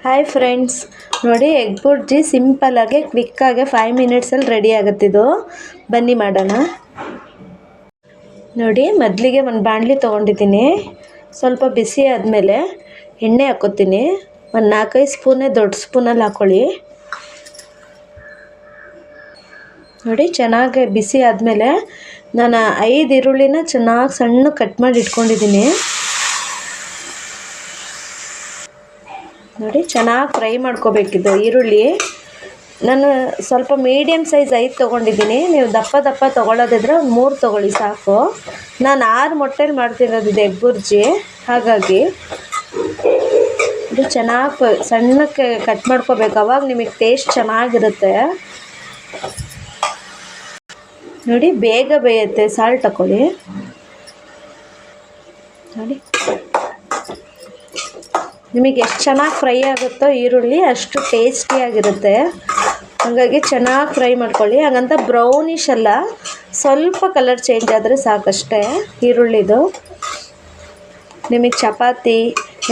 Hi friends, ನೋಡಿ egg bhurji ಸಿಂಪಲ್ಲಾಗಿ ಕ್ವಿಕ್ಕಾಗಿ 5 ಮಿನಿಟ್ಸಲ್ಲಿ ready ಆಗುತ್ತಿದ್ದು. ಬನ್ನಿ ಮಾಡೋಣ. ನೋಡಿ, ಮೊದಲಿಗೆ ಒಂದು ಬಾಣಲಿ ತೊಗೊಂಡಿದ್ದೀನಿ. ಸ್ವಲ್ಪ ಬಿಸಿ ಆದಮೇಲೆ ಎಣ್ಣೆ ಹಾಕ್ಕೋತೀನಿ. ಒಂದು 4-5 ಸ್ಪೂನೇ ದೊಡ್ಡ ಸ್ಪೂನಲ್ಲಿ ಹಾಕ್ಕೊಳ್ಳಿ. ನೋಡಿ, ಚೆನ್ನಾಗಿ ಬಿಸಿ ಆದಮೇಲೆ ನಾನು 5 ಈರುಳ್ಳಿನ ಚೆನ್ನಾಗಿ ಸಣ್ಣ ಕಟ್ ಮಾಡಿ ಇಟ್ಕೊಂಡಿದ್ದೀನಿ. ನೋಡಿ, ಚೆನ್ನಾಗಿ ಫ್ರೈ ಮಾಡ್ಕೋಬೇಕಿದ್ದು ಈರುಳ್ಳಿ. ನಾನು ಸ್ವಲ್ಪ ಮೀಡಿಯಮ್ ಸೈಜ್ 5 ತೊಗೊಂಡಿದ್ದೀನಿ. ನೀವು ದಪ್ಪ ತೊಗೊಳ್ಳೋದಿದ್ರೆ ಒಂದು 3 ತೊಗೊಳ್ಳಿ ಸಾಕು. ನಾನು 6 ಮೊಟ್ಟೆಲಿ ಮಾಡ್ತಿರೋದಿದೆ ಎಗ್ ಬುರ್ಜಿ, ಹಾಗಾಗಿ ಇದು ಚೆನ್ನಾಗಿ ಸಣ್ಣಕ್ಕೆ ಕಟ್ ಮಾಡ್ಕೋಬೇಕು. ಅವಾಗ ನಿಮಗೆ ಟೇಸ್ಟ್ ಚೆನ್ನಾಗಿರುತ್ತೆ. ನೋಡಿ, ಬೇಗ ಬೇಯುತ್ತೆ. ಸಾಲ್ಟ್ ಹಾಕ್ಕೊಳ್ಳಿ. ನೋಡಿ, ನಿಮಗೆ ಎಷ್ಟು ಚೆನ್ನಾಗಿ ಫ್ರೈ ಆಗುತ್ತೋ ಈರುಳ್ಳಿ ಅಷ್ಟು ಟೇಸ್ಟಿಯಾಗಿರುತ್ತೆ. ಹಾಗಾಗಿ ಚೆನ್ನಾಗಿ ಫ್ರೈ ಮಾಡ್ಕೊಳ್ಳಿ. ಹಾಗಂತ ಬ್ರೌನಿಷ್ ಅಲ್ಲ, ಸ್ವಲ್ಪ ಕಲರ್ ಚೇಂಜ್ ಆದರೆ ಸಾಕಷ್ಟೇ ಈರುಳ್ಳಿದು. ನಿಮಗೆ ಚಪಾತಿ,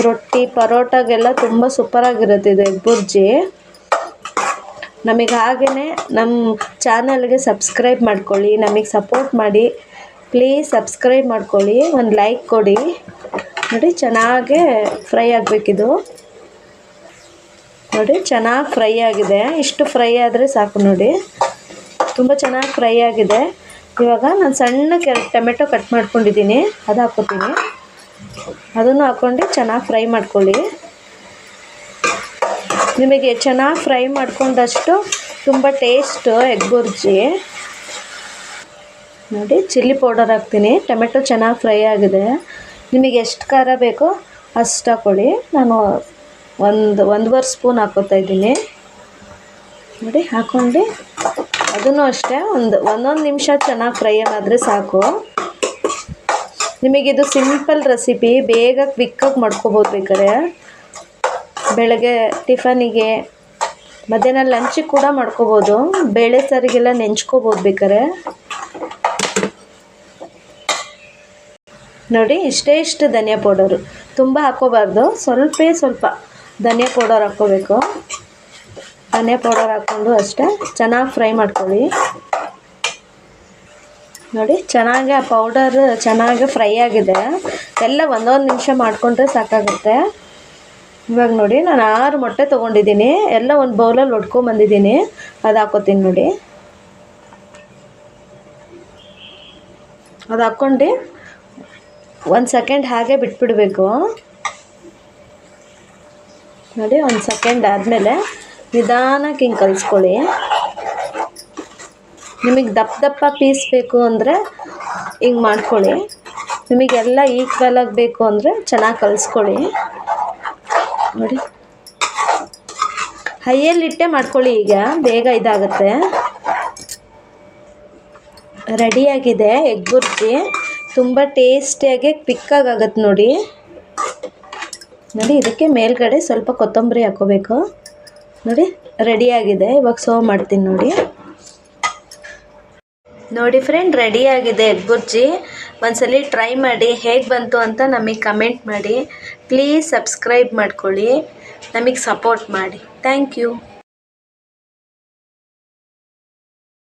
ರೊಟ್ಟಿ, ಪರೋಟಾಗೆಲ್ಲ ತುಂಬ ಸೂಪರಾಗಿರುತ್ತೆ ಇದು ಎಗ್ ಬುರ್ಜಿ. ನಮಗೆ ಹಾಗೆಯೇ ನಮ್ಮ ಚಾನಲ್ಗೆ ಸಬ್ಸ್ಕ್ರೈಬ್ ಮಾಡ್ಕೊಳ್ಳಿ, ನಮಗೆ ಸಪೋರ್ಟ್ ಮಾಡಿ. ಪ್ಲೀಸ್ ಸಬ್ಸ್ಕ್ರೈಬ್ ಮಾಡ್ಕೊಳ್ಳಿ, ಒಂದು ಲೈಕ್ ಕೊಡಿ. ನೋಡಿ, ಚೆನ್ನಾಗೇ ಫ್ರೈ ಆಗಬೇಕಿದು. ನೋಡಿ, ಚೆನ್ನಾಗಿ ಫ್ರೈ ಆಗಿದೆ. ಇಷ್ಟು ಫ್ರೈ ಆದರೆ ಸಾಕು. ನೋಡಿ, ತುಂಬ ಚೆನ್ನಾಗಿ ಫ್ರೈ ಆಗಿದೆ. ಇವಾಗ ನಾನು ಸಣ್ಣ ಟೊಮೆಟೊ ಕಟ್ ಮಾಡ್ಕೊಂಡಿದ್ದೀನಿ, ಅದು ಹಾಕ್ಕೊತೀನಿ. ಅದನ್ನು ಹಾಕ್ಕೊಂಡು ಚೆನ್ನಾಗಿ ಫ್ರೈ ಮಾಡ್ಕೊಳ್ಳಿ. ನಿಮಗೆ ಚೆನ್ನಾಗಿ ಫ್ರೈ ಮಾಡ್ಕೊಂಡಷ್ಟು ತುಂಬ ಟೇಸ್ಟು ಎಗ್ ಬುರ್ಜಿ. ನೋಡಿ, ಚಿಲ್ಲಿ ಪೌಡರ್ ಹಾಕ್ತೀನಿ. ಟೊಮೆಟೊ ಚೆನ್ನಾಗಿ ಫ್ರೈ ಆಗಿದೆ. ನಿಮಗೆ ಎಷ್ಟು ಖಾರ ಬೇಕೋ ಅಷ್ಟು ಹಾಕ್ಕೊಳ್ಳಿ. ನಾನು ಒಂದೂವರೆ ಸ್ಪೂನ್ ಹಾಕ್ಕೊತಾ ಇದ್ದೀನಿ. ನೋಡಿ, ಹಾಕ್ಕೊಂಡು ಅದನ್ನು ಅಷ್ಟೇ ಒಂದೊಂದು ನಿಮಿಷ ಚೆನ್ನಾಗಿ ಫ್ರೈ ಆದರೆ ಸಾಕು. ನಿಮಗಿದು ಸಿಂಪಲ್ ರೆಸಿಪಿ, ಬೇಗ ಕ್ವಿಕ್ಕಾಗಿ ಮಾಡ್ಕೊಬೋದು. ಬೇಕಾದ್ರೆ ಬೆಳಗ್ಗೆ ಟಿಫನಿಗೆ, ಮಧ್ಯಾಹ್ನ ಲಂಚಿಗೆ ಕೂಡ ಮಾಡ್ಕೊಬೋದು. ಬೇಳೆ ಸಾರಿಗೆಲ್ಲ ನೆಂಚ್ಕೋಬೋದು ಬೇಕಾದ್ರೆ. ನೋಡಿ, ಇಷ್ಟು ಧನಿಯಾ ಪೌಡರು, ತುಂಬ ಹಾಕ್ಕೋಬಾರ್ದು. ಸ್ವಲ್ಪ ಧನಿಯಾ ಪೌಡರ್ ಹಾಕ್ಕೋಬೇಕು. ಧನಿಯಾ ಪೌಡರ್ ಹಾಕ್ಕೊಂಡು ಅಷ್ಟೇ ಚೆನ್ನಾಗಿ ಫ್ರೈ ಮಾಡ್ಕೊಳ್ಳಿ. ನೋಡಿ, ಚೆನ್ನಾಗಿ ಆ ಪೌಡರ್ ಚೆನ್ನಾಗಿ ಫ್ರೈ ಆಗಿದೆ. ಎಲ್ಲ ಒಂದೊಂದು ನಿಮಿಷ ಮಾಡಿಕೊಂಡ್ರೆ ಸಾಕಾಗುತ್ತೆ. ಇವಾಗ ನೋಡಿ, ನಾನು 6 ಮೊಟ್ಟೆ ತೊಗೊಂಡಿದ್ದೀನಿ. ಎಲ್ಲ ಒಂದು ಬೌಲಲ್ಲಿ ಒಡ್ಕೊಂಬಂದಿದ್ದೀನಿ. ಅದು ಹಾಕ್ಕೋತೀನಿ. ನೋಡಿ, ಅದು ಹಾಕ್ಕೊಂಡು 1 ಸೆಕೆಂಡ್ ಹಾಗೆ ಬಿಟ್ಬಿಡಬೇಕು. ನೋಡಿ, 1 ಸೆಕೆಂಡ್ ಆದಮೇಲೆ ನಿಧಾನಕ್ಕೆ ಹಿಂಗೆ ಕಲಿಸ್ಕೊಳ್ಳಿ. ನಿಮಗೆ ದಪ್ಪ ಪೀಸ್ ಬೇಕು ಅಂದರೆ ಹಿಂಗೆ ಮಾಡ್ಕೊಳ್ಳಿ. ನಿಮಗೆಲ್ಲ ಈಕ್ವಲಾಗಿ ಬೇಕು ಅಂದರೆ ಚೆನ್ನಾಗಿ ಕಲಿಸ್ಕೊಳ್ಳಿ. ನೋಡಿ, ಹೈಯಲ್ಲಿಟ್ಟೆ ಮಾಡ್ಕೊಳ್ಳಿ. ಈಗ ಬೇಗ ಇದಾಗುತ್ತೆ. ರೆಡಿಯಾಗಿದೆ ಎಗ್ ಬುರ್ಜಿ. ತುಂಬ ಟೇಸ್ಟಿಯಾಗಿ ಕ್ವಿಕ್ಕಾಗಿ ಆಗುತ್ತೆ. ನೋಡಿ, ಇದಕ್ಕೆ ಮೇಲ್ಗಡೆ ಸ್ವಲ್ಪ ಕೊತ್ತಂಬರಿ ಹಾಕ್ಕೋಬೇಕು. ನೋಡಿ, ರೆಡಿಯಾಗಿದೆ. ಇವಾಗ ಸರ್ವ್ ಮಾಡ್ತೀನಿ. ನೋಡಿ ಫ್ರೆಂಡ್, ರೆಡಿಯಾಗಿದೆ ಎಗ್ ಬುರ್ಜಿ. ಒಂದ್ಸಲಿ ಟ್ರೈ ಮಾಡಿ, ಹೇಗೆ ಬಂತು ಅಂತ ನಮಗೆ ಕಮೆಂಟ್ ಮಾಡಿ. ಪ್ಲೀಸ್ ಸಬ್ಸ್ಕ್ರೈಬ್ ಮಾಡ್ಕೊಳ್ಳಿ, ನಮಗೆ ಸಪೋರ್ಟ್ ಮಾಡಿ. Thank you.